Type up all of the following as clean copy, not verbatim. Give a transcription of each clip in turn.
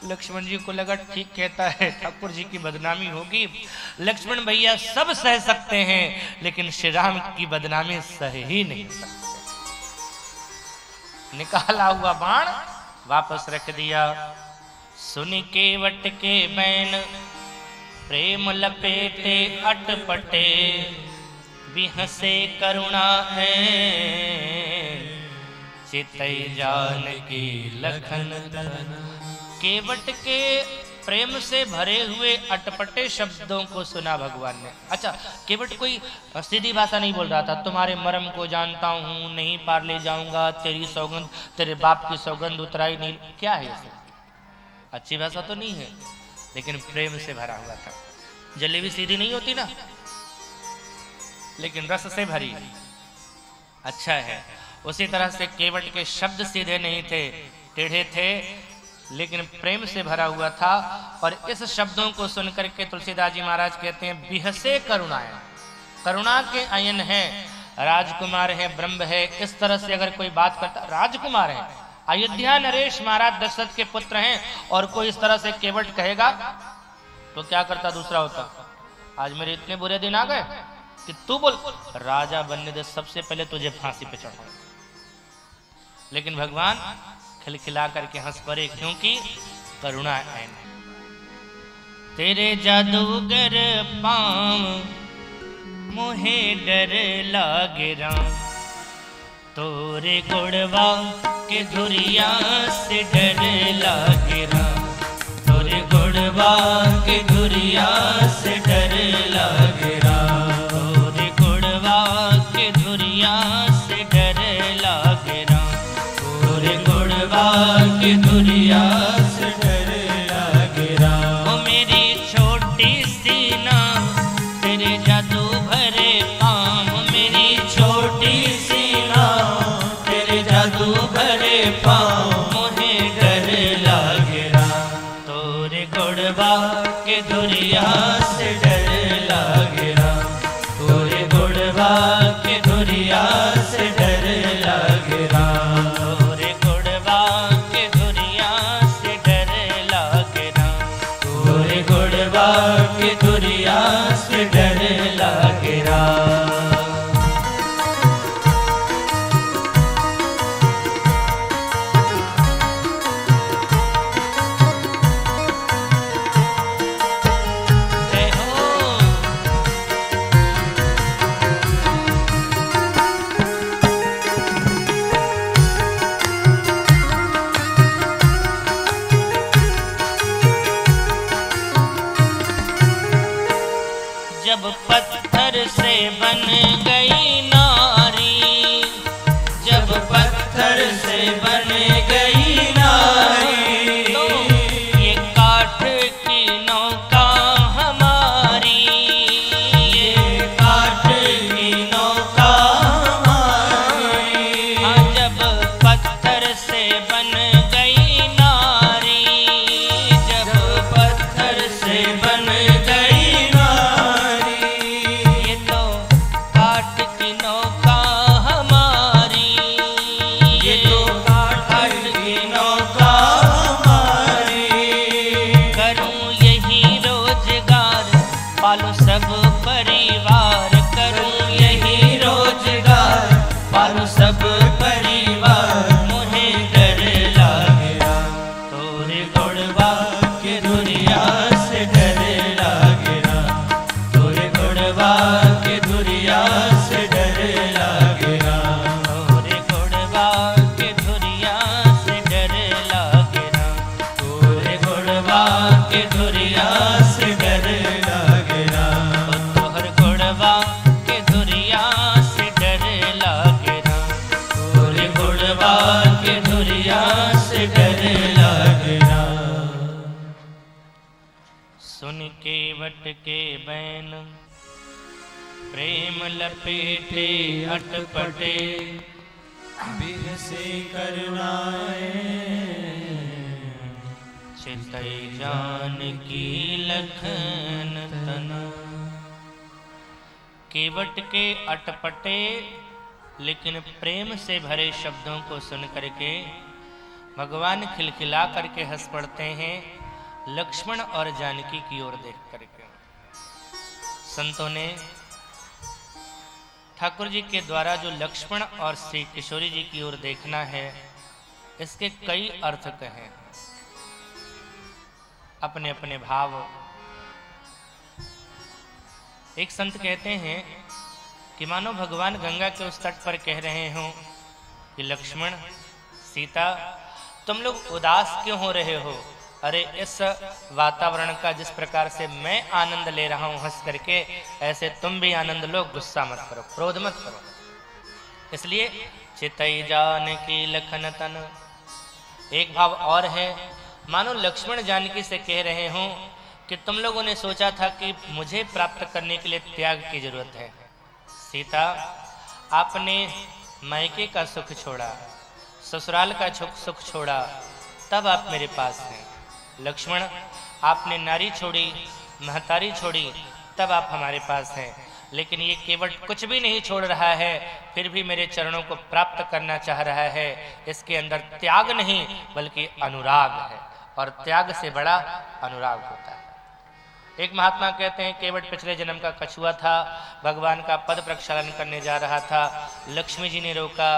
लक्ष्मण जी को लगा ठीक कहता है, ठाकुर जी की बदनामी होगी। लक्ष्मण भैया सब सह सकते हैं लेकिन श्री राम की बदनामी सह ही नहीं सकते। निकाला हुआ बाण वापस रख दिया। सुन के वट के बैन प्रेम लपेटे अटपटे, बिहसे करुणा है चितई जानकी लखन तन। केवट के प्रेम से भरे हुए अटपटे शब्दों को सुना भगवान ने। अच्छा, केवट कोई सीधी भाषा नहीं बोल रहा था, तुम्हारे मर्म को जानता हूं, नहीं पार ले जाऊंगा, तेरी सौगंध, तेरे बाप की सौगंध उतराई नहीं, क्या है इसे? अच्छी भाषा तो नहीं है लेकिन प्रेम से भरा हुआ था। जलेबी सीधी नहीं होती ना, लेकिन रस से भरी। अच्छा है, उसी तरह से केवट के शब्द सीधे नहीं थे, टेढ़े थे, लेकिन प्रेम से भरा हुआ था। और इस शब्दों को सुनकर के तुलसीदास जी महाराज कहते हैं बिहसे करुणाएं, करुणा के अयन है, राजकुमार है, ब्रह्म है। इस तरह से अगर कोई बात करता, राजकुमार है, अयोध्या नरेश महाराज दशरथ के पुत्र हैं, और कोई इस तरह से केवट कहेगा तो क्या करता दूसरा होता? आज मेरे इतने बुरे दिन आ गए कि तू बोल राजा बनने दे, सबसे पहले तुझे फांसी पे चढ़ाऊं। लेकिन भगवान खिलखिला करके हंस पड़े, क्योंकि करुणा है। तेरे जादूगर पांव मोहे डर लागे राम, तोरे गुड़वा के धुरिया से डर लागे राम, तोरे गुड़वा के धुरिया से डर लागे राम, तोरे गुड़वा के धुरिया से डर लागे राम, तोरे गुड़वा के धुरिया से डर लागे राम। ओ मेरी छोटी सी नाव तेरे जादू भरे पाँव, मेरी छोटी सी नाव तेरे जादू भरे पाँव, मोहे डर लागे राम, तोरे गुड़वा के धुरिया से डर लागे राम, तोरे गुड़वा के धुरिया से डर लागे राम, तोरे गुड़वा के धुरिया से डर लागे राम, तोरे गुड़वा के धुरिया से डर लागे राम। जब पत्थर से बन गई नारी, जब पत्थर से बन गई नारी, तो ये काठ की नौका हमारी, ये काठ की नौका हमारी। हाँ, जब पत्थर से बन गई नारी, जब पत्थर से बन गई पालो सब परिवार, करूं यही रोजगार, पालो सब परिवार, मोहे डर लागे राम, तोरे गुड़वा के धुरिया से डर लागे राम, तोरे गुड़वा के धुरिया से डर लागे राम, तोरे गुड़वा के धुरिया से डर लागे राम, तोरे गुड़वा के धुरिया से डर लागे राम, तोहर गुड़वा के धुरिया से डर लागे राम, तोरे गुड़वा के धुरिया से डर लागे राम। सुन के वट के बैन प्रेम लपेटे अटपटे, बिहसे करुणाएं चितई जानकी लखन तना। केवट के अटपटे लेकिन प्रेम से भरे शब्दों को सुन करके भगवान खिलखिला करके हंस पड़ते हैं लक्ष्मण और जानकी की ओर देख करके। संतों ने ठाकुर जी के द्वारा जो लक्ष्मण और श्री किशोरी जी की ओर देखना है, इसके कई अर्थ कहे, अपने अपने भाव। एक संत कहते हैं कि मानो भगवान गंगा के उस तट पर कह रहे हों कि लक्ष्मण सीता तुम लोग उदास क्यों हो रहे हो? अरे इस वातावरण का जिस प्रकार से मैं आनंद ले रहा हूं हंस करके, ऐसे तुम भी आनंद लो, गुस्सा मत करो, क्रोध मत करो। इसलिए चितई जानकी लखन तन। एक भाव और है, मानो लक्ष्मण जानकी से कह रहे हों कि तुम लोगों ने सोचा था कि मुझे प्राप्त करने के लिए त्याग की जरूरत है। सीता आपने मायके का सुख छोड़ा, ससुराल का सुख छोड़ा, तब आप मेरे पास हैं। लक्ष्मण आपने नारी छोड़ी, महतारी छोड़ी, तब आप हमारे पास हैं। लेकिन ये केवट कुछ भी नहीं छोड़ रहा है, फिर भी मेरे चरणों को प्राप्त करना चाह रहा है। इसके अंदर त्याग नहीं बल्कि अनुराग है, और त्याग से बड़ा अनुराग होता है। एक महात्मा कहते हैं केवट पिछले जन्म का कछुआ था, भगवान का पद प्रक्षालन करने जा रहा था। लक्ष्मी जी ने रोका,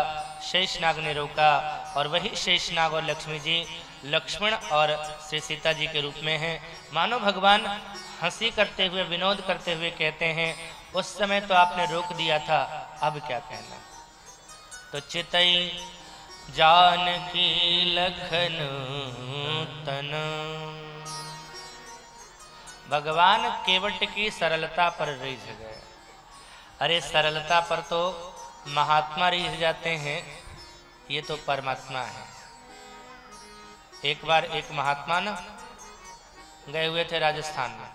शेषनाग ने रोका, और वही शेषनाग और लक्ष्मी जी लक्ष्मण और श्री सीता जी के रूप में हैं। मानो भगवान हंसी करते हुए, विनोद करते हुए कहते हैं उस समय तो आपने रोक दिया था, अब क्या कहना। तो चितई जानकी लखन तन। भगवान केवट की सरलता पर रिझ गए। अरे सरलता पर तो महात्मा रिझ जाते हैं, ये तो परमात्मा है। एक बार एक महात्मा न गए हुए थे राजस्थान में,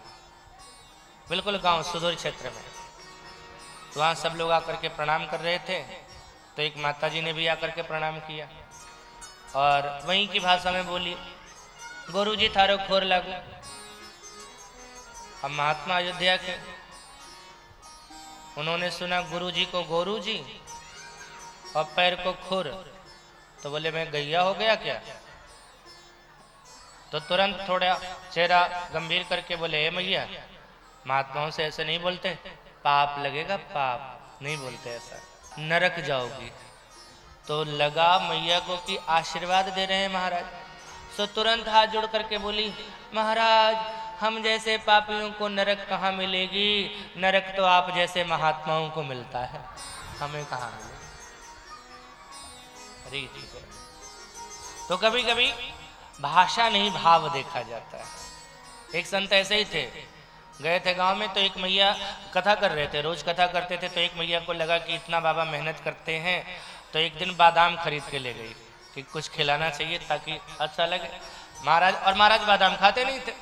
बिल्कुल गांव सुदूर क्षेत्र में। तो वहाँ सब लोग आकर के प्रणाम कर रहे थे, तो एक माता जी ने भी आकर के प्रणाम किया और वहीं की भाषा में बोली, गुरु जी थारो खोर लागू। अब महात्मा अयोध्या के, उन्होंने सुना गुरु जी को गोरू जी और पैर को खुर, तो बोले मैं गैया हो गया क्या? तो तुरंत थोड़ा चेहरा गंभीर करके बोले, हे मैया, महात्माओं से ऐसे नहीं बोलते, पाप लगेगा, पाप नहीं बोलते ऐसा, नरक जाओगी। तो लगा मैया को कि आशीर्वाद दे रहे हैं महाराज। सो तुरंत हाथ जोड़ करके बोली, महाराज हम जैसे पापियों को नरक कहाँ मिलेगी? नरक तो आप जैसे महात्माओं को मिलता है, हमें कहाँ मिलेगी? अरे ठीक है। तो कभी कभी भाषा नहीं भाव देखा जाता है। एक संत ऐसे ही थे, गए थे गांव में, तो एक मैया कथा कर रहे थे, रोज कथा करते थे। तो एक मैया को लगा कि इतना बाबा मेहनत करते हैं, तो एक दिन बादाम खरीद के ले गई कि कुछ खिलाना चाहिए ताकि अच्छा लगे। महाराज, और महाराज बादाम खाते नहीं थे।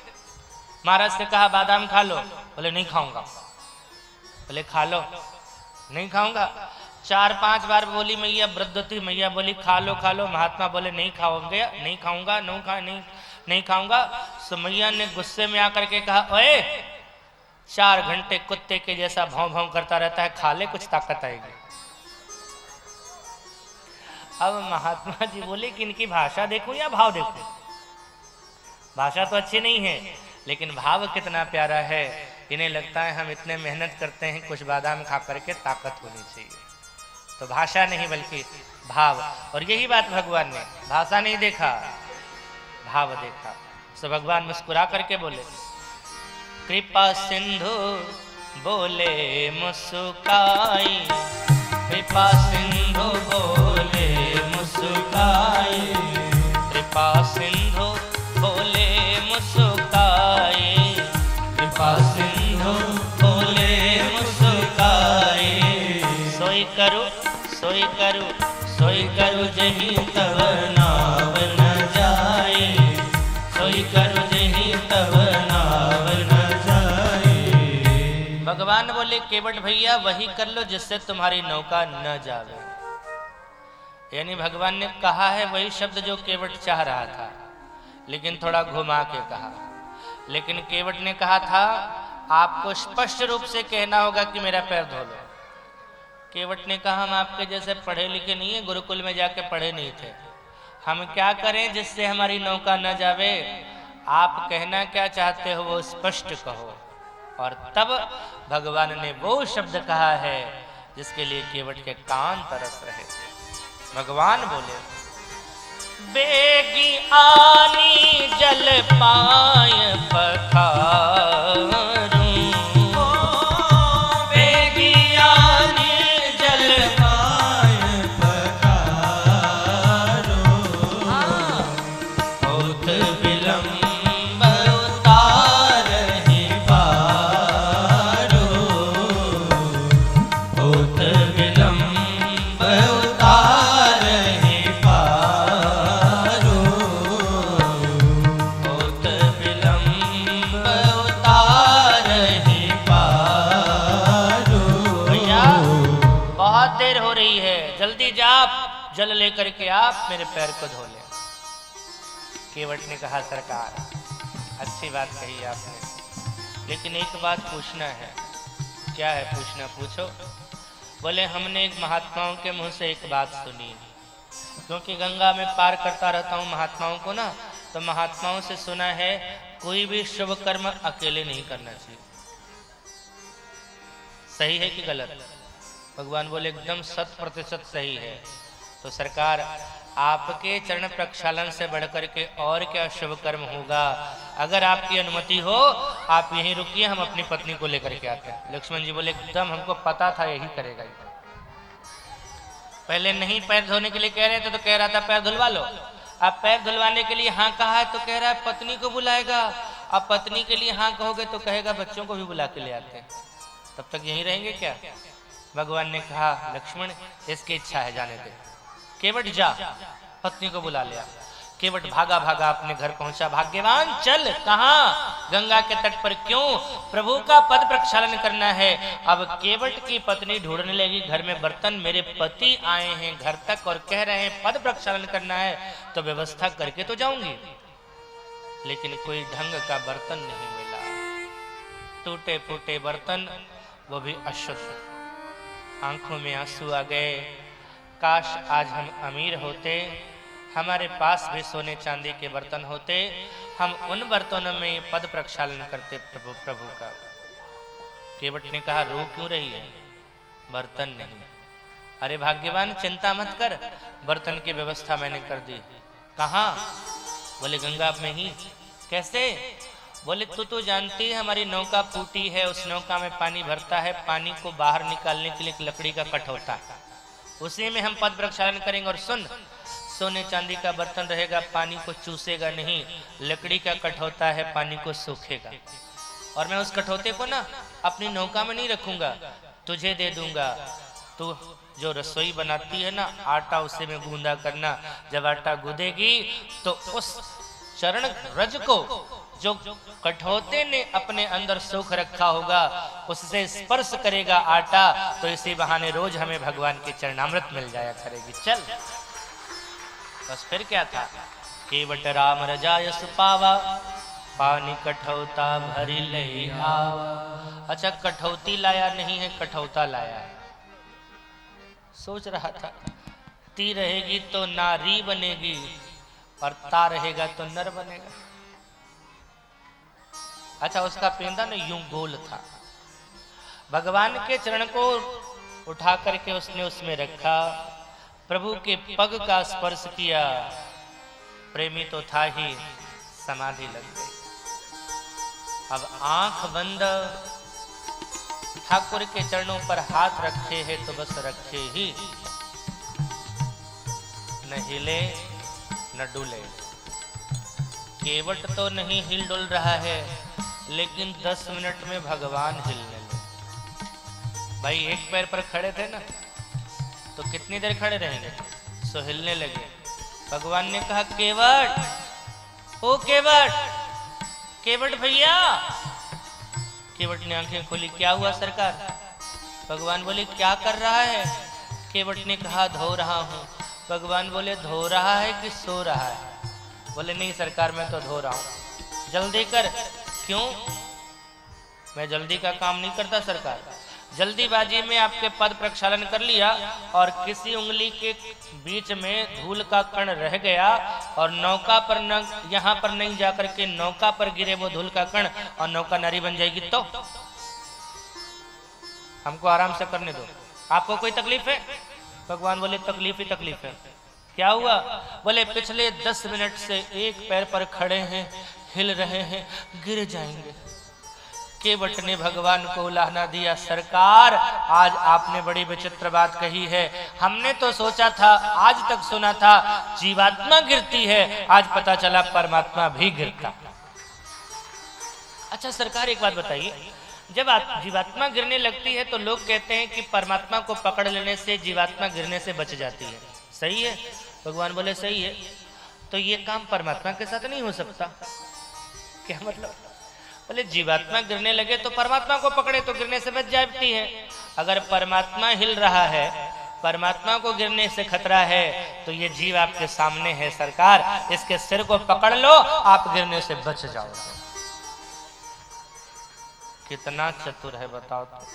महाराज से कहा बादाम खा लो, बोले नहीं खाऊंगा। बोले खा लो, नहीं खाऊंगा। 4-5 बार बोली मैया, वृद्ध थी, मैया बोली खा लो खा लो। महात्मा बोले नहीं खाओगे, नहीं खाऊंगा, नहीं खाऊंगा। सो मैया ने गुस्से में आकर के कहा, ओए 4 घंटे कुत्ते के जैसा भौं भौं करता रहता है, खा ले, कुछ ताकत आएगी। अब महात्मा जी बोले कि इनकी भाषा देखूं या भाव देखूं? भाषा तो अच्छी नहीं है, लेकिन भाव कितना प्यारा है। इन्हें लगता है हम इतने मेहनत करते हैं, कुछ बादाम खा करके ताकत होनी चाहिए। तो भाषा नहीं बल्कि भाव। और यही बात भगवान ने, भाषा नहीं देखा, भाव देखा। सो भगवान मुस्कुरा करके बोले, कृपा सिंधु बोले मुस्काई, कृपा सिंधु बोले मुस्काई, कृपा सिंधु बोले मुस्काई, कृपा सिंधु बोले मुस्काई। सोई करू सोई करू सोई करू जही तब नाव न जाए, सोई करू जही तब नाव न जाए। भगवान बोले केवट भैया वही कर लो जिससे तुम्हारी नौका न जावे। यानी भगवान ने कहा है वही शब्द जो केवट चाह रहा था, लेकिन थोड़ा घुमा के कहा। लेकिन केवट ने कहा था आपको स्पष्ट रूप से कहना होगा कि मेरा पैर धो लो। केवट ने कहा हम आपके जैसे पढ़े लिखे नहीं है, गुरुकुल में जाके पढ़े नहीं थे, हम क्या करें जिससे हमारी नौका न जावे? आप कहना क्या चाहते हो वो स्पष्ट कहो। और तब भगवान ने वो शब्द कहा है जिसके लिए केवट के कान तरस रहे थे। भगवान बोले, बेगी आनी जल पाय पखारूं, बेगी आनी जल पाय पखारूं, होत विलंब उतारहि पारो, होत विलंब उतारहि पारो, होत विलंब उतारहि पारो। भैया बहुत देर हो रही है, जल्दी जा, जल लेकर के आप मेरे पैर को धो ले। केवट ने कहा, सरकार अच्छी बात कही आपने, लेकिन एक बात पूछना है। क्या है पूछना? पूछो। बोले, हमने एक महात्माओं के मुंह से एक बात सुनी, क्योंकि गंगा में पार करता रहता हूँ महात्माओं को ना, तो महात्माओं से सुना है कोई भी शुभ कर्म अकेले नहीं करना चाहिए। सही है कि गलत? भगवान बोले, एकदम 100% सही है। तो सरकार, आपके चरण प्रक्षालन से बढ़कर के और क्या शुभ कर्म होगा? अगर आपकी अनुमति हो आप यहीं रुकिए, हम अपनी पत्नी को लेकर के आते हैं। लक्ष्मण जी बोले, एकदम हमको पता था यही करेगा। पहले नहीं पैर धोने के लिए कह रहे थे तो कह रहा था पैर धुलवा लो, अब पैर धुलवाने के लिए हाँ कहा है तो कह रहा है पत्नी को बुलाएगा। अब पत्नी के लिए हाँ कहोगे तो कहेगा बच्चों को भी बुला के ले आते हैं। तब तक यहीं रहेंगे क्या? भगवान ने कहा, लक्ष्मण इसकी इच्छा है, जाने दे। केवट जा, पत्नी को बुला लिया। केवट भागा भागा अपने घर पहुंचा। भाग्यवान चल, कहां? गंगा के तट पर। क्यों? प्रभु का पद प्रक्षालन करना है। अब केवट की पत्नी ढूंढने लगी घर में बर्तन। मेरे पति आए हैं घर तक और कह रहे हैं पद प्रक्षालन करना है, तो व्यवस्था करके तो जाऊंगी, लेकिन कोई ढंग का बर्तन नहीं मिला। टूटे फूटे बर्तन, वो भी अशुद्ध। आंखों में आंसू आ गए। काश आज हम अमीर होते, हमारे पास भी सोने चांदी के बर्तन होते, हम उन बर्तनों में पद प्रक्षालन करते प्रभु का। केवट ने कहा, रो क्यों रही है? बर्तन नहीं। अरे भाग्यवान चिंता मत कर, बर्तन की व्यवस्था मैंने कर दी। कहाँ? बोले, गंगा में ही। कैसे? बोले, तू तो जानती है हमारी नौका फूटी है, उस नौका में पानी भरता है, पानी को बाहर निकालने के लिए एक लकड़ी का कट होता है, उसी में हम पद प्रक्षालन करेंगे। और सुन, सोने चांदी का बर्तन रहेगा, पानी को चूसेगा नहीं, लकड़ी का कठौता है, पानी को सूखेगा। और मैं उस कठौते को ना अपनी नौका में नहीं रखूंगा, तुझे दे दूंगा। तू जो रसोई बनाती है ना, आटा उसे में गूंदा करना। जब आटा गूंदेगी तो उस चरण रज को जो कठौते ने अपने अंदर सूख रखा होगा, उससे स्पर्श करेगा आटा, तो इसी बहाने रोज हमें भगवान के चरणामृत मिल जाया करेगी। चल, बस फिर क्या था? केवट राम रजाय सुपावा, पानी कठौता भरी ले आवा। अच्छा, कठौती लाया नहीं है, कठौता लाया है। सोच रहा था ती रहेगी तो नारी बनेगी और ता रहेगा तो नर बनेगा। अच्छा, उसका पेंदा ना यूं गोल था। भगवान के चरण को उठा करके उसने उसमें रखा, प्रभु के पग का स्पर्श किया। प्रेमी तो था ही, समाधि लग गई। अब आंख बंद, ठाकुर के चरणों पर हाथ रखे हैं तो बस रखे ही, न हिले न डुले। केवट तो नहीं हिल डुल रहा है, लेकिन 10 मिनट में भगवान हिलने लगे। भाई एक पैर पर खड़े थे ना, तो कितनी देर खड़े रहेंगे? सो हिलने लगे। भगवान ने कहा, केवट, ओ केवट, केवट भैया। केवट ने आंखें खोली। क्या हुआ सरकार? भगवान बोले, क्या कर रहा है? केवट ने कहा, धो रहा हूं। भगवान बोले, धो रहा है कि सो रहा है? बोले, नहीं सरकार, मैं तो धो रहा हूं। जल्दी कर। क्यों? मैं जल्दी का काम नहीं करता सरकार। जल्दीबाजी में आपके पद प्रक्षालन कर लिया और किसी उंगली के बीच में धूल का कण रह गया और नौका पर न यहाँ पर नहीं जाकर के नौका पर गिरे वो धूल का कण और नौका नारी बन जाएगी तो हमको आराम से करने दो। आपको कोई तकलीफ है? भगवान बोले तकलीफ ही तकलीफ है। क्या हुआ? बोले पिछले 10 मिनट से एक पैर पर खड़े हैं, हिल रहे हैं, गिर जाएंगे। केवट ने भगवान को उलाहना दिया, सरकार आज आपने बड़ी विचित्र बात कही है। हमने तो सोचा था, आज तक सुना था जीवात्मा गिरती है, आज पता चला परमात्मा भी गिरता। अच्छा सरकार एक बात बताइए, जब जीवात्मा गिरने लगती है तो लोग कहते हैं कि परमात्मा को पकड़ लेने से जीवात्मा गिरने से बच जाती है, सही है? भगवान बोले सही है। तो ये काम परमात्मा के साथ नहीं हो सकता। क्या मतलब? बोले जीवात्मा गिरने लगे तो परमात्मा को पकड़े तो गिरने से बच जाती है। अगर परमात्मा हिल रहा है, परमात्मा को गिरने से खतरा है, तो ये जीव आपके सामने है सरकार, इसके सिर को पकड़ लो, आप गिरने से बच जाओगे। कितना चतुर है बताओ तो।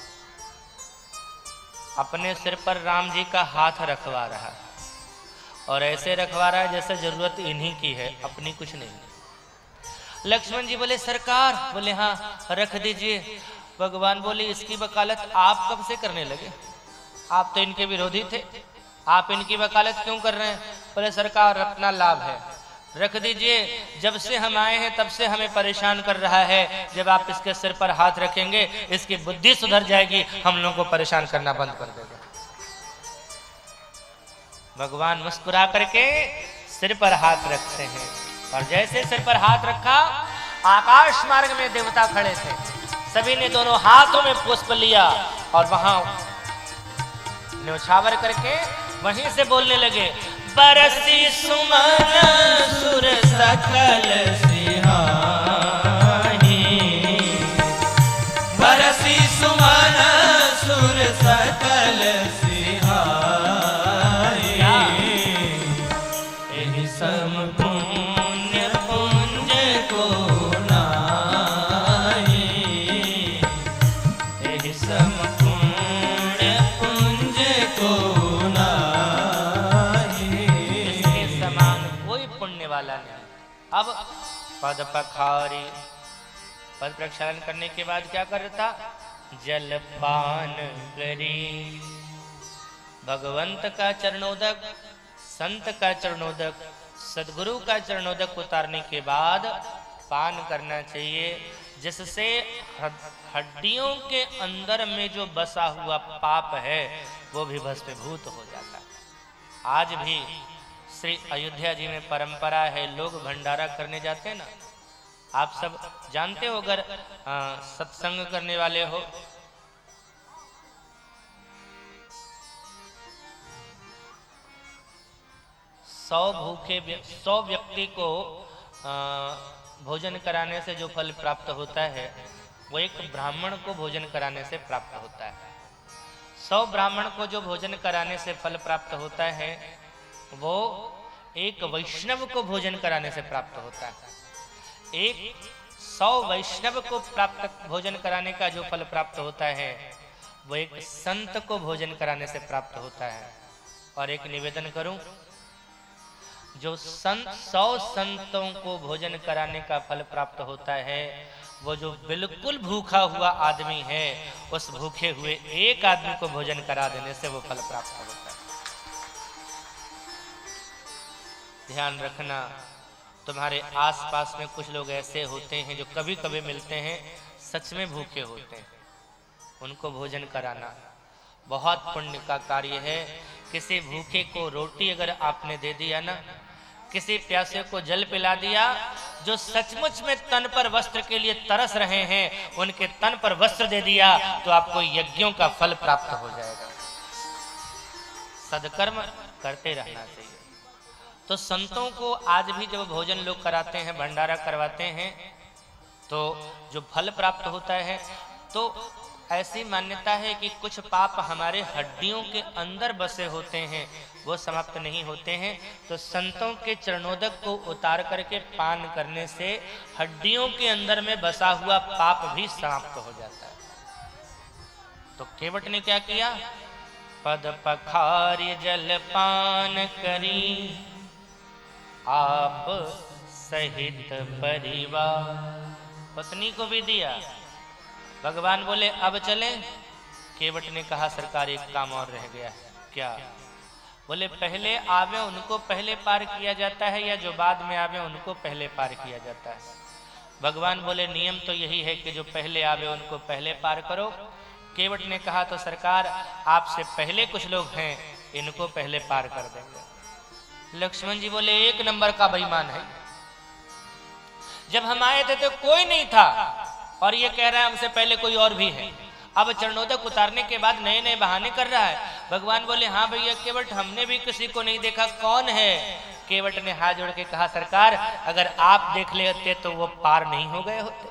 अपने सिर पर राम जी का हाथ रखवा रहा और ऐसे रखवा रहा है जैसे जरूरत इन्हीं की है, अपनी कुछ नहीं। लक्ष्मण जी बोले सरकार, बोले हाँ रख दीजिए। भगवान बोले इसकी वकालत आप कब से करने लगे? आप तो इनके विरोधी थे, आप इनकी वकालत क्यों कर रहे हैं? बोले सरकार अपना लाभ है, रख दीजिए। जब से हम आए हैं तब से हमें परेशान कर रहा है, जब आप इसके सिर पर हाथ रखेंगे इसकी बुद्धि सुधर जाएगी, हम लोगों को परेशान करना बंद कर देगा। भगवान मुस्कुरा करके सिर पर हाथ रखते हैं और जैसे सिर पर हाथ रखा, आकाश मार्ग में देवता खड़े थे, सभी ने दोनों हाथों में पुष्प लिया और वहां न्योछावर करके वहीं से बोलने लगे, बरसी सुमन सुर सकल सिहाही, बरसी सुमन सुर सकल सिहाही, एहि सम पुण्य पुंज को नाही, एहि सम पुण्य पुंज को वाला नहीं। अब पद पखारी, पद प्रक्षालन करने के बाद क्या करता? जलपान करी। भगवंत का चरणोदक, संत का चरणोदक, सदगुरु का चरणोदक उतारने के बाद पान करना चाहिए, जिससे हड्डियों के अंदर में जो बसा हुआ पाप है वो भी भस्मीभूत हो जाता है। आज भी श्री अयोध्या जी में परंपरा है, लोग भंडारा करने जाते हैं ना, आप सब जानते हो, अगर सत्संग करने वाले हो, सौ व्यक्ति को भोजन कराने से जो फल प्राप्त होता है वो एक ब्राह्मण को भोजन कराने से प्राप्त होता है। 100 ब्राह्मण को जो भोजन कराने से फल प्राप्त होता है वो एक वैष्णव को भोजन कराने से प्राप्त होता है। एक 100 वैष्णव को भोजन कराने का जो फल प्राप्त होता है वो एक संत को भोजन कराने से प्राप्त होता है। और एक निवेदन करूं, जो 100 संतों को भोजन कराने का फल प्राप्त होता है, वो जो बिल्कुल भूखा हुआ आदमी है, उस भूखे हुए एक आदमी को भोजन करा देने से वो फल प्राप्त होता है। ध्यान रखना, तुम्हारे आसपास में कुछ लोग ऐसे होते हैं जो कभी कभी मिलते हैं, सच में भूखे होते हैं, उनको भोजन कराना बहुत पुण्य का कार्य है। किसी भूखे को रोटी अगर आपने दे दिया ना, किसी प्यासे को जल पिला दिया, जो सचमुच में तन पर वस्त्र के लिए तरस रहे हैं, उनके तन पर वस्त्र दे दिया तो आपको यज्ञों का फल प्राप्त हो जाएगा। सदकर्म करते रहना चाहिए। तो संतों को आज भी जब भोजन लोग कराते हैं, भंडारा करवाते हैं, तो जो फल प्राप्त होता है, तो ऐसी मान्यता है कि कुछ पाप हमारे हड्डियों के अंदर बसे होते हैं, वो समाप्त नहीं होते हैं। तो संतों के चरणोदक को उतार करके पान करने से हड्डियों के अंदर में बसा हुआ पाप भी समाप्त हो जाता है। तो केवट ने क्या किया? पद पखार्य जलपान करी आप सहित परिवार। पत्नी को भी दिया। भगवान बोले अब चले? केवट ने कहा सरकार एक काम और रह गया। क्या? बोले पहले आवे उनको पहले पार किया जाता है या जो बाद में आवे उनको पहले पार किया जाता है? भगवान बोले नियम तो यही है कि जो पहले आवे उनको पहले पार करो। केवट ने कहा तो सरकार आपसे पहले कुछ लोग हैं, इनको पहले पार कर देंगे। लक्ष्मण जी बोले एक नंबर का बेईमान है। जब हम आए थे तो कोई नहीं था और ये कह रहा है हमसे पहले कोई और भी है। अब चरणोदक उतारने के बाद नए नए बहाने कर रहा है। भगवान बोले हाँ भैया केवट हमने भी किसी को नहीं देखा, कौन है? केवट ने हाथ जोड़ के कहा सरकार अगर आप देख लेते तो वो पार नहीं हो गए होते।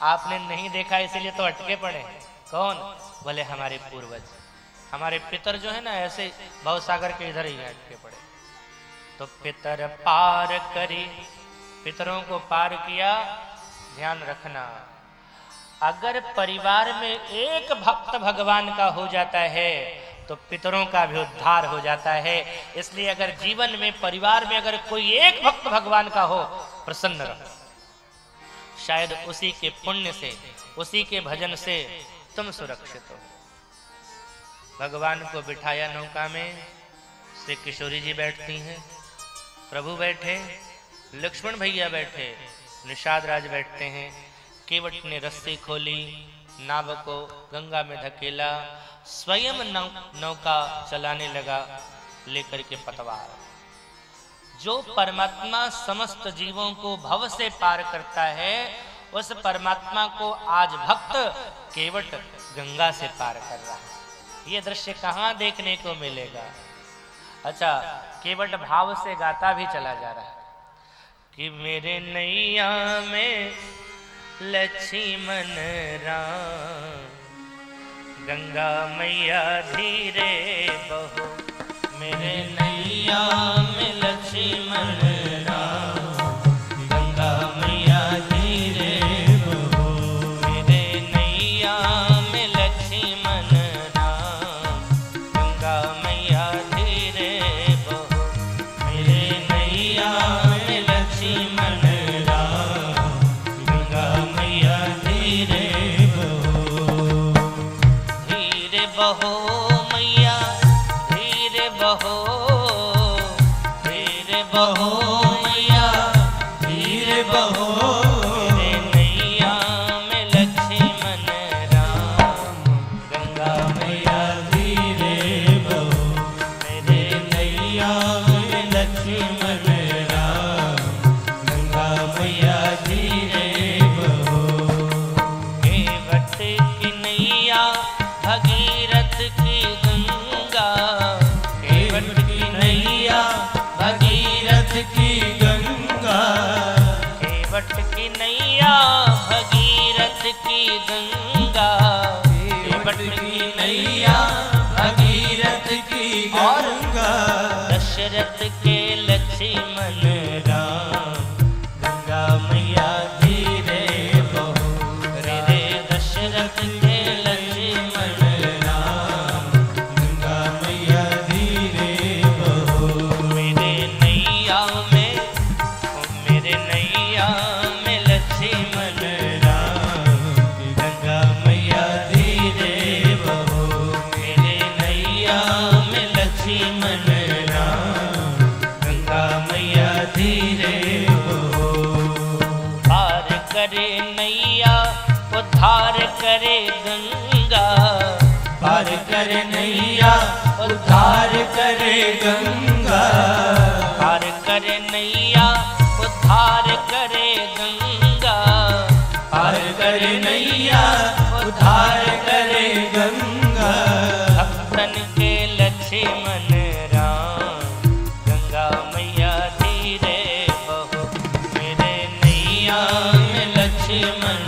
आपने नहीं देखा इसीलिए तो अटके पड़े। कौन? बोले हमारे पूर्वज, हमारे पितर जो है ना ऐसे भवसागर के इधर ही अटके पड़े। तो पितर पार करी, पितरों को पार किया। ध्यान रखना अगर परिवार में एक भक्त भगवान का हो जाता है तो पितरों का भी उद्धार हो जाता है। इसलिए अगर जीवन में परिवार में अगर कोई एक भक्त भगवान का हो, प्रसन्न रहो। शायद उसी के पुण्य से, उसी के भजन से तुम सुरक्षित हो। भगवान को बिठाया नौका में, श्री किशोरी जी बैठती हैं, प्रभु बैठे, लक्ष्मण भैया बैठे, निषाद राज बैठते हैं। केवट ने रस्सी खोली, नाव को गंगा में धकेला, स्वयं नौका चलाने लगा लेकर के पतवार। जो परमात्मा समस्त जीवों को भव से पार करता है उस परमात्मा को आज भक्त केवट गंगा से पार कर रहा है। ये दृश्य कहाँ देखने को मिलेगा? अच्छा, केवट भाव से गाता भी चला जा रहा है कि मेरे नैया में लक्ष्मण राम, गंगा मैया धीरे बहो। मेरे नैया में लक्ष्मण राम, गंगा मैया धीरे बहो। मेरे नैया में लक्ष्मण राम, गंगा मैया धीरे बहो। मेरे नैया में लक्ष्मण बहो मैया धीरे बहो, धीरे बहो मैया धीरे बहो। मेरे नैया में लक्ष्मण राम, गंगा मैया धीरे बहो। मेरे नैया में लक्ष्मण राम, गंगा मैया धीरे बहो। केवट की नैया भगीरथ की गंगा, केवट की नैया भगीरथ की गंगा। केवट की नैया भगीरथ की गंगा, केवट की नैया भगीरथ की गंगा। दशरथ के लक्ष्मण राम, गंगा मैया धीरे बहो। मेरे दशरथ के उद्धार करे गंगा, पार करे नैया उद्धार करे गंगा। पार करे नैया उद्धार करे गंगा, पार करे नैया उद्धार करे गंगा। भक्तन के लक्ष्मण राम, गंगा मैया धीरे बहो। मेरे नैया में लक्ष्मण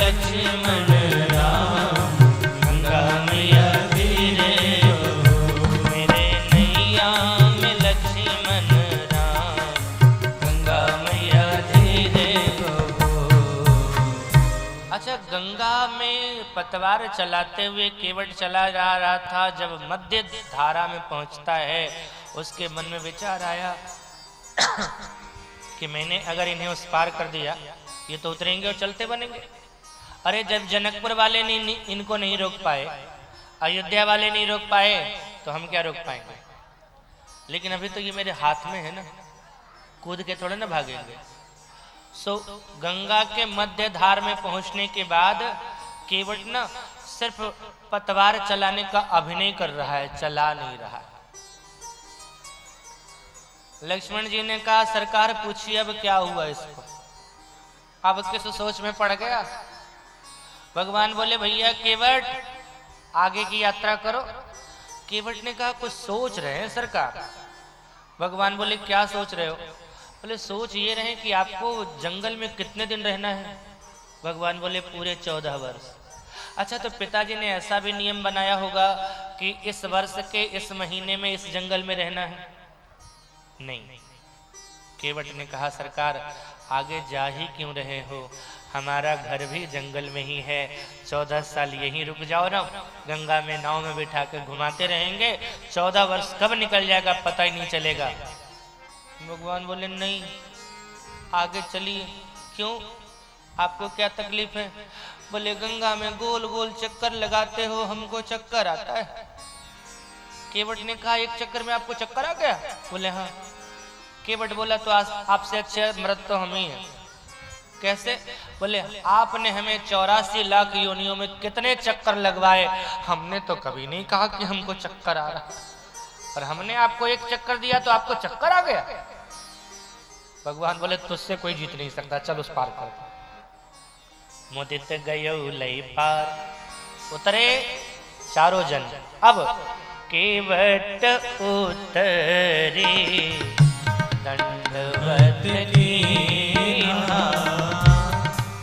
लक्ष्मण राम, गंगा मैया अच्छा, गंगा में पतवार चलाते हुए केवट चला जा रहा था। जब मध्य धारा में पहुंचता है, उसके मन में विचार आया कि मैंने अगर इन्हें उस पार कर दिया, ये तो उतरेंगे और चलते बनेंगे। अरे जब जनकपुर वाले ने इनको नहीं रोक पाए, अयोध्या वाले नहीं रोक पाए, तो हम क्या रोक पाएंगे। लेकिन अभी तो ये मेरे हाथ में है ना, कूद के थोड़े ना भागेंगे। सो गंगा के मध्य धार में पहुंचने के बाद केवट ना सिर्फ पतवार चलाने का अभिनय कर रहा है, चला नहीं रहा है। लक्ष्मण जी ने कहा, सरकार पूछिए अब क्या हुआ इसको। अब किस सोच में पड़ गया। भगवान बोले, भैया केवट आगे की यात्रा करो। केवट ने कहा, कुछ सोच रहे हैं सरकार। भगवान बोले, क्या सोच रहे हो। बोले, सोच ये रहे कि आपको जंगल में कितने दिन रहना है। भगवान बोले, पूरे 14 वर्ष। अच्छा, तो पिताजी ने ऐसा भी नियम बनाया होगा कि इस वर्ष के इस महीने में इस जंगल में रहना है। नहीं। केवट ने कहा, सरकार आगे जा ही क्यों रहे हो, हमारा घर भी जंगल में ही है। 14 साल यहीं रुक जाओ ना, गंगा में नाव में बिठा के घुमाते रहेंगे। 14 वर्ष कब निकल जाएगा पता ही नहीं चलेगा। भगवान बोले, नहीं आगे चलिए। क्यों, आपको क्या तकलीफ है। बोले, गंगा में गोल गोल चक्कर लगाते हो, हमको चक्कर आता है। केवट ने कहा, एक चक्कर में आपको चक्कर आ गया। बोले, हाँ। केवट बोला, तो आपसे अच्छे मर्द तो हम ही हैं। कैसे। बोले, आपने हमें 84 लाख योनियों में कितने चक्कर लगवाए, हमने तो कभी नहीं कहा कि हमको चक्कर आ रहा, और हमने आपको एक चक्कर दिया तो आपको चक्कर आ गया। भगवान बोले, तुझसे कोई जीत नहीं सकता, चल उस पार कर। मुदित गयो लई पार, उतरे चारों जन। अब केवट उतरे दंडवत कीन्हा,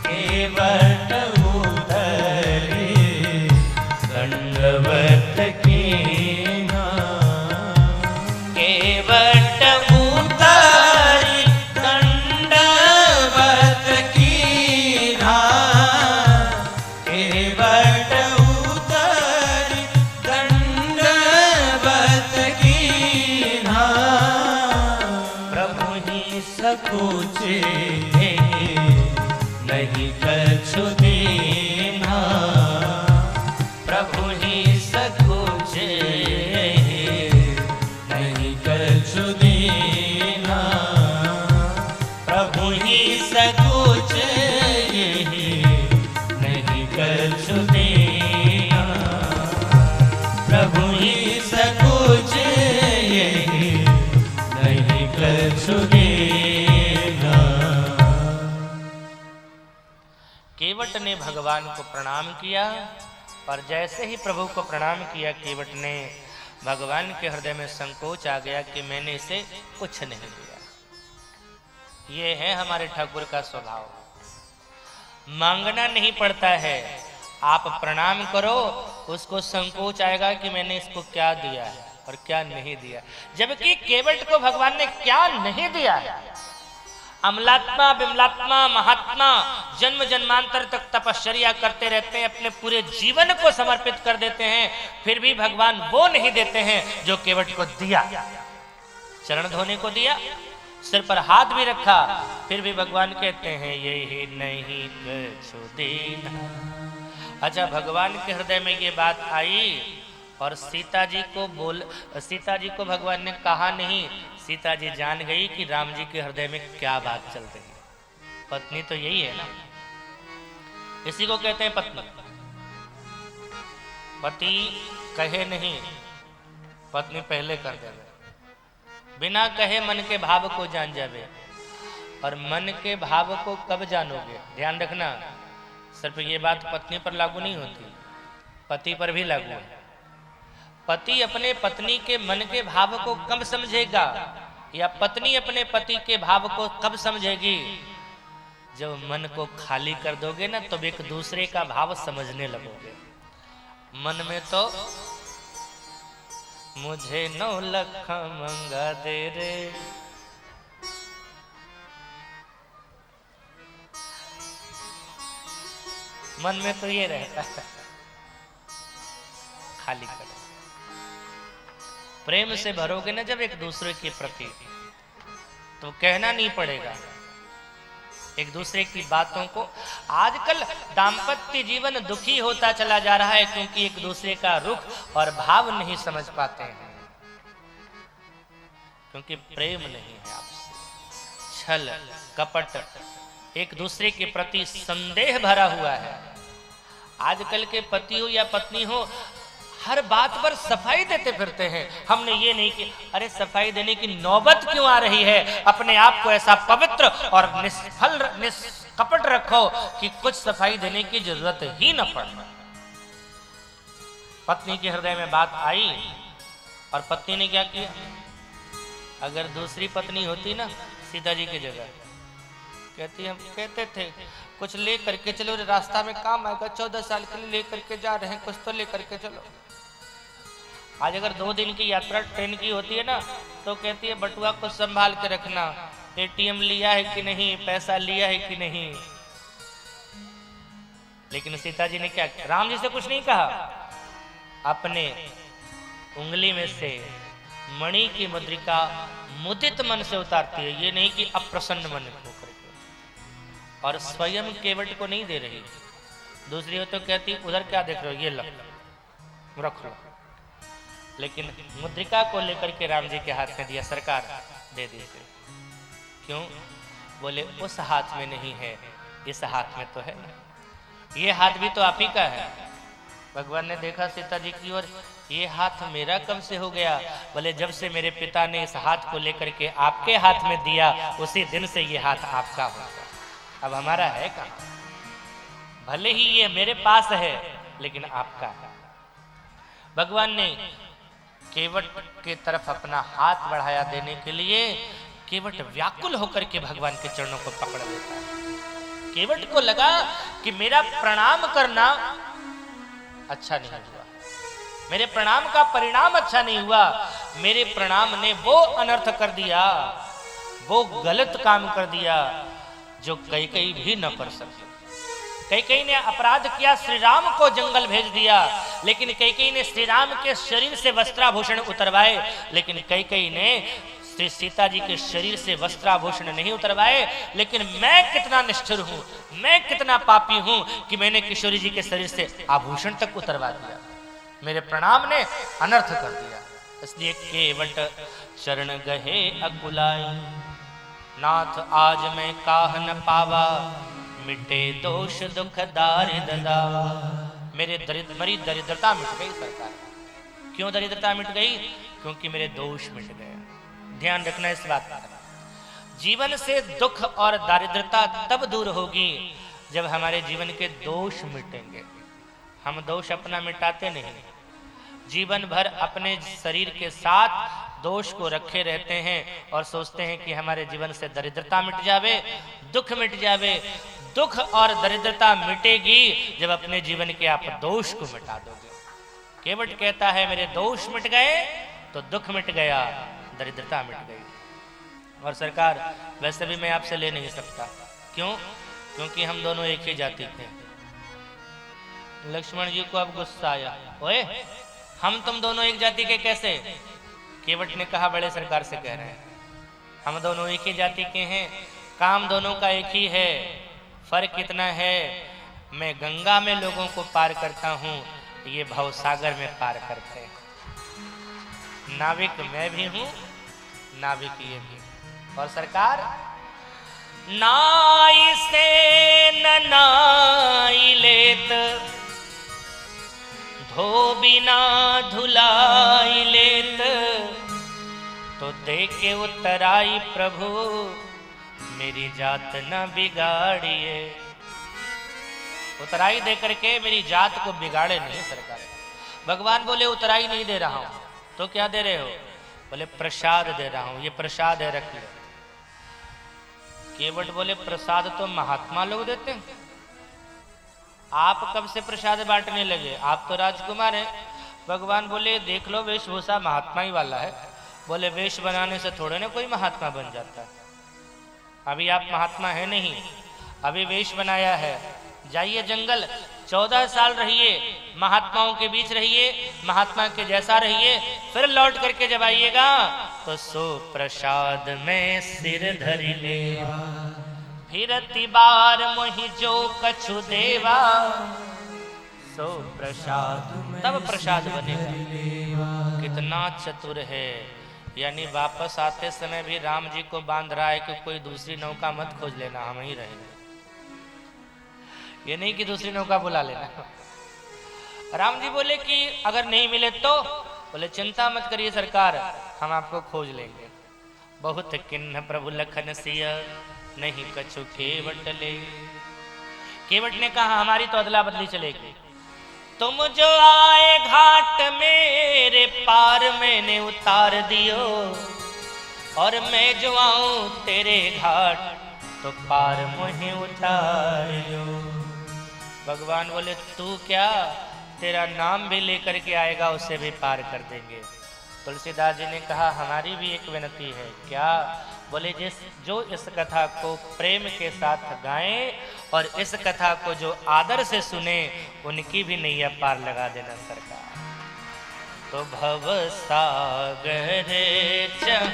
केवट उतरे दंडवत कीन्हा, केवट उतरे दंडवत कीन्हा, केवट उतरे दंडवत कीन्हा। प्रभु ही सकुचे नहीं कछु दीन्हा, प्रभु ही सकुचे नहीं कछु दीन्हा, प्रभु ही सकुचे नहीं कछु दीन्हा, प्रभु ही सकुचे नहीं कछु दीन्हा। केवट ने भगवान को प्रणाम किया, और जैसे ही प्रभु को प्रणाम किया, केवट ने भगवान के हृदय में संकोच आ गया कि मैंने इसे कुछ नहीं दिया। ये है हमारे ठाकुर का स्वभाव, मांगना नहीं पड़ता है। आप प्रणाम करो, उसको संकोच आएगा कि मैंने इसको क्या दिया है और क्या नहीं दिया। जबकि केवट को भगवान ने क्या नहीं दिया है। अमलात्मा, बिमलात्मा, महात्मा जन्म जन्मांतर तक तपश्चर्या करते रहते हैं, अपने पूरे जीवन को समर्पित कर देते हैं, फिर भी भगवान वो नहीं देते हैं जो केवट को दिया। चरण धोने को दिया, सिर पर हाथ भी रखा, फिर भी भगवान कहते हैं यही नहीं कछु देना। अच्छा, भगवान के हृदय में ये बात आई, और सीता जी को भगवान ने कहा नहीं। सीता जी जान गई कि राम जी के हृदय में क्या बात चल रही है। पत्नी तो यही है ना, इसी को कहते हैं पत्नी। पति कहे नहीं, पत्नी पहले कर देवे। बिना कहे मन के भाव को जान जावे। और मन के भाव को कब जानोगे, ध्यान रखना, सिर्फ ये बात पत्नी पर लागू नहीं होती, पति पर भी लागू है। पति अपने पत्नी के मन के भाव को कब समझेगा, या पत्नी अपने पति के भाव को कब समझेगी? जब मन को खाली कर दोगे ना, तब एक दूसरे का भाव समझने लगोगे। मन में तो मुझे 9 लाख मंगा दे रे, मन में तो ये रहता है खाली करो। प्रेम से भरोगे ना जब एक दूसरे के प्रति, तो कहना नहीं पड़ेगा एक दूसरे की बातों को। आजकल दाम्पत्य जीवन दुखी होता चला जा रहा है क्योंकि एक दूसरे का रुख और भाव नहीं समझ पाते हैं, क्योंकि प्रेम नहीं है आपसे, छल कपट, एक दूसरे के प्रति संदेह भरा हुआ है। आजकल के पति हो या पत्नी हो, हर बात पर सफाई देते फिरते हैं। हमने ये नहीं कि अरे सफाई देने की नौबत क्यों आ रही है, अपने आप को ऐसा पवित्र और निष्फल निष्कपट रखो कि कुछ सफाई देने की जरूरत ही न पड़े। पत्नी के हृदय में बात आई और पत्नी ने क्या किया, अगर दूसरी पत्नी होती ना सीता जी की जगह, कहती हम कहते थे कुछ ले करके चलो, रास्ता में काम आएगा, 14 साल के लिए ले करके जा रहे हैं, कुछ तो ले करके चलो। आज अगर 2 दिन की यात्रा ट्रेन की होती है ना, तो कहती है बटुआ को संभाल के रखना, एटीएम लिया है कि नहीं, पैसा लिया है कि नहीं। लेकिन सीता जी ने क्या किया, राम जी से कुछ नहीं कहा, अपने उंगली में से मणि की मुद्रिका मुदित मन से उतारती है, ये नहीं कि अप्रसन्न मन होकर के, और स्वयं केवट को नहीं दे रही। दूसरी हो तो कहती उधर क्या देख रहे हो, ये लो रख लो। लेकिन मुद्रिका को लेकर के राम जी के हाथ में दिया, सरकार दे दीजिए। क्यों? बोले उस हाथ में नहीं है, इस हाथ में तो है ना, ये हाथ भी तो आप ही का है। भगवान ने देखा सीता जी की ओर, ये हाथ मेरा कब से हो गया? बोले जब से मेरे पिता ने इस हाथ को लेकर के आपके हाथ में दिया, उसी दिन से ये हाथ आपका हो गया, अब हमारा है कहाँ? भले ही ये मेरे पास है लेकिन आपका है। भगवान ने केवट के तरफ अपना हाथ बढ़ाया देने के लिए, केवट व्याकुल होकर के भगवान के चरणों को पकड़ लेता है। केवट को लगा कि मेरा प्रणाम करना अच्छा नहीं हुआ, मेरे प्रणाम का परिणाम अच्छा नहीं हुआ, मेरे प्रणाम ने वो अनर्थ कर दिया, वो गलत काम कर दिया जो कैकेयी भी न कर सके। कैकेयी ने अपराध किया, श्री राम को जंगल भेज दिया, लेकिन कैकेयी ने श्री राम के शरीर से वस्त्राभूषण उतरवाए, लेकिन कैकेयी ने श्री सीता जी के शरीर से वस्त्राभूषण नहीं उतरवाए। लेकिन मैं कितना निष्ठुर हूं, मैं कितना पापी हूं कि मैंने किशोरी जी के शरीर से आभूषण तक उतरवा दिया, मेरे प्रणाम ने अनर्थ कर दिया। इसलिए केवट चरण गहे अकुलाए, नाथ आज मैं काह न पावा, मिटे दोष दुख दारिद दावा। मेरी दरिद्रता मिट गई सरकार। क्यों दरिद्रता मिट गई? क्योंकि मेरे दोष मिट गए। ध्यान रखना इस बात का। जीवन से दुख और दारिद्रता तब दूर होगी जब हमारे जीवन के दोष मिटेंगे। हम दोष अपना मिटाते नहीं, जीवन भर अपने शरीर के साथ दोष को रखे रहते हैं और सोचते हैं कि हमारे जीवन से दरिद्रता मिट जावे, दुख मिट जावे। दुख और दरिद्रता मिटेगी जब अपने जीवन के आप दोष को मिटा दोगे। केवट कहता है मेरे दोष मिट गए तो दुख मिट गया, दरिद्रता मिट गई। और सरकार वैसे भी मैं आपसे ले नहीं सकता। क्यों? क्योंकि हम दोनों एक ही जाति थे। लक्ष्मण जी को अब गुस्सा आया, ओए हम तुम दोनों एक जाति के कैसे? केवट ने कहा बड़े सरकार से कह रहे हैं, हम दोनों एक ही जाति के हैं, काम दोनों का एक ही है, फर्क कितना है, मैं गंगा में लोगों को पार करता हूं, ये भवसागर में पार करते हैं। नाविक मैं भी हूं, नाविक ये भी। और सरकार नाई से न नाई लेत, धो बिना धुलाई लेत, तो देके उतराई प्रभु मेरी जात न बिगाड़िए। उतराई दे करके मेरी जात को बिगाड़े नहीं सरकार। भगवान बोले उतराई नहीं दे रहा हूं, तो क्या दे रहे हो? बोले प्रसाद दे रहा हूं, ये प्रसाद है, रख लो। केवट बोले प्रसाद तो महात्मा लोग देते हैं, आप कब से प्रसाद बांटने लगे? आप तो राजकुमार हैं। भगवान बोले देख लो वेशभूषा महात्मा ही वाला है। बोले वेश बनाने से थोड़े ना कोई महात्मा बन जाता है, अभी आप महात्मा है नहीं, अभी वेश बनाया है, जाइए जंगल, 14 साल रहिए, महात्माओं के बीच रहिए, महात्मा के जैसा रहिए, फिर लौट करके जब आइएगा तो सो प्रसाद में सिर धरि लेवा, फिरती बार मोहि जो कछु देवा, सो प्रसाद तब प्रसाद बनेगा। कितना चतुर है, यानी वापस आते समय भी राम जी को बांध रहा है कि कोई दूसरी नौका मत खोज लेना, हम ही रहेंगे, ये नहीं कि दूसरी नौका बुला लेना। राम जी बोले कि अगर नहीं मिले तो, बोले चिंता मत करिए सरकार, हम आपको खोज लेंगे। बहुत किन्ह प्रभु लखन सिय, नहीं कछु केवट ले। केवट ने कहा हमारी तो अदला बदली चलेगी, तुम जो आए घाट मेरे पार मैंने उतार दियो, और मैं जो आऊं तेरे घाट तो पार मुझे उतारियो। भगवान बोले तू क्या, तेरा नाम भी लेकर के आएगा उसे भी पार कर देंगे। तुलसीदास जी ने कहा हमारी भी एक विनती है। क्या? बोले जो इस कथा को प्रेम के साथ गाएं और इस कथा को जो आदर से सुने, उनकी भी नैया पार लगा देना सरकार। तो भव सागर चह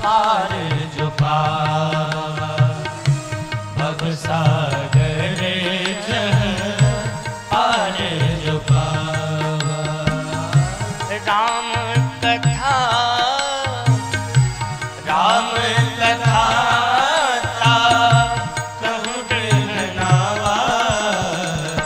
पार जो पावा, भव सागर चह पार जो पावा, राम